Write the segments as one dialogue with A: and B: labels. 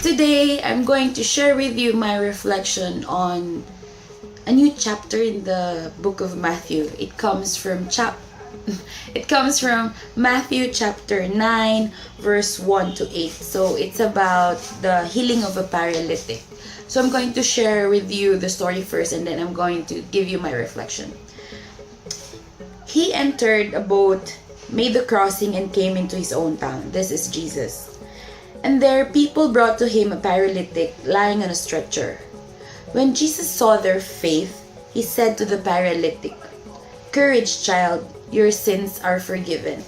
A: Today, I'm going to share with you my reflection on a new chapter in the book of Matthew. It comes from Matthew chapter 9 verse 1 to 8. So it's about the healing of a paralytic. So I'm going to share with you the story first, and then I'm going to give you my reflection. He entered a boat, made the crossing, and came into his own town. This is Jesus. And there people brought to him a paralytic lying on a stretcher. When Jesus saw their faith, he said to the paralytic, "Courage, child, your sins are forgiven."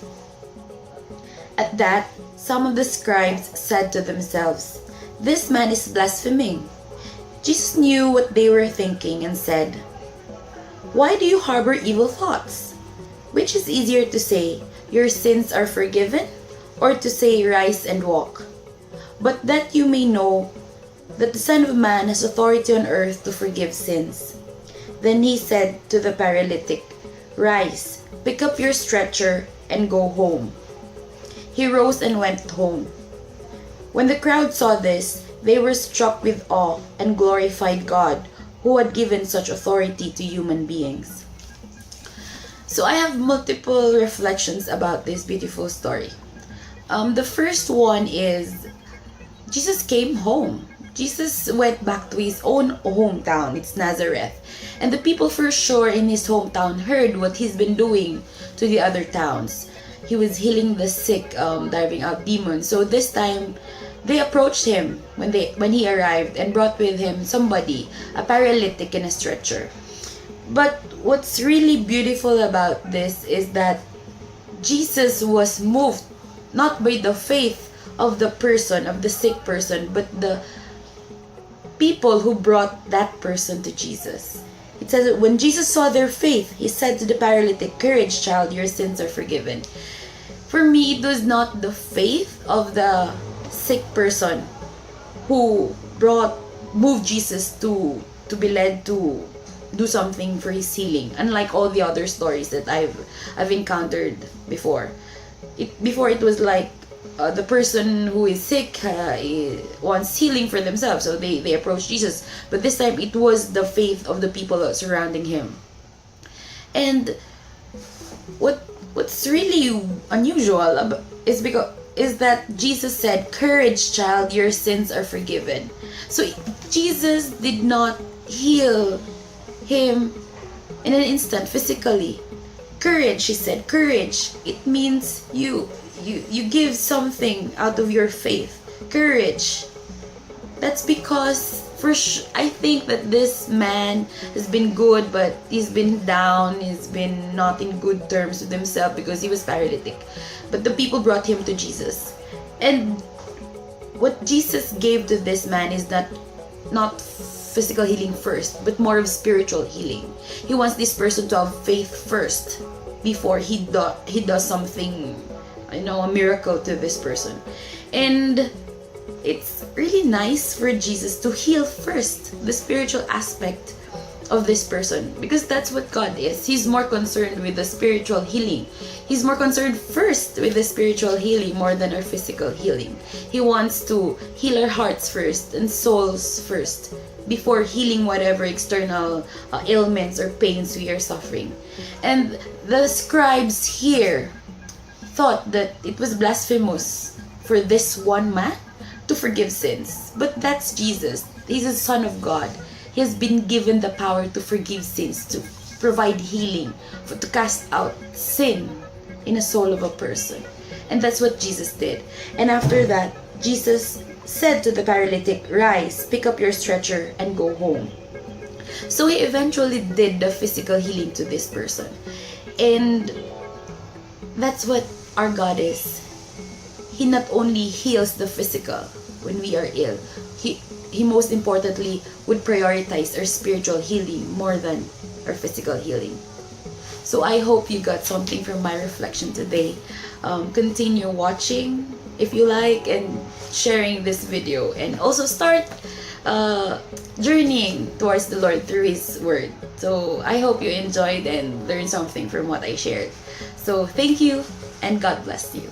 A: At that, some of the scribes said to themselves, "This man is blaspheming." Jesus knew what they were thinking and said, "Why do you harbor evil thoughts? Which is easier to say, 'Your sins are forgiven,' or to say, 'Rise and walk'? But that you may know that the Son of Man has authority on earth to forgive sins." Then he said to the paralytic, "Rise, pick up your stretcher, and go home." He rose and went home. When the crowd saw this, they were struck with awe and glorified God, who had given such authority to human beings. So I have multiple reflections about this beautiful story. The first one is Jesus came home. Jesus went back to his own hometown. It's Nazareth. And the people for sure in his hometown heard what he's been doing to the other towns. He was healing the sick, driving out demons. So this time, they approached him when he arrived and brought with him somebody, a paralytic in a stretcher. But what's really beautiful about this is that Jesus was moved not by the faith of the person, of the sick person, but the people who brought that person to Jesus. It says that when Jesus saw their faith, he said to the paralytic, "Courage, child, your sins are forgiven." For me, it was not the faith of the sick person who moved Jesus to be led to do something for his healing, unlike all the other stories that I've encountered before. Before it was like the person who is sick wants healing for themselves, so they approach Jesus. But this time it was the faith of the people surrounding him. And what's really unusual is that Jesus said, "Courage, child, your sins are forgiven." So Jesus did not heal him in an instant physically. Courage, he said. Courage, it means you give something out of your faith. Courage. That's because I think that this man has been good, but he's been down. He's been not in good terms with himself because he was paralytic. But the people brought him to Jesus. And what Jesus gave to this man is not physical healing first, but more of spiritual healing. He wants this person to have faith first before he does something, a miracle to this person. And it's really nice for Jesus to heal first the spiritual aspect of this person, because that's what God is. He's more concerned with the spiritual healing. He's more concerned first with the spiritual healing more than our physical healing. He wants to heal our hearts first and souls first before healing whatever external ailments or pains we are suffering. And the scribes here thought that it was blasphemous for this one man to forgive sins. But that's Jesus. He's the Son of God. He has been given the power to forgive sins, to provide healing, to cast out sin in a soul of a person. And that's what Jesus did. And after that, Jesus said to the paralytic, "Rise, pick up your stretcher, and go home." So he eventually did the physical healing to this person. And that's what our God is. He not only heals the physical when we are ill, He most importantly would prioritize our spiritual healing more than our physical healing. So I hope you got something from my reflection today. Continue watching if you like, and sharing this video, and also start journeying towards the Lord through His Word. So I hope you enjoyed and learned something from what I shared. So thank you, and God bless you.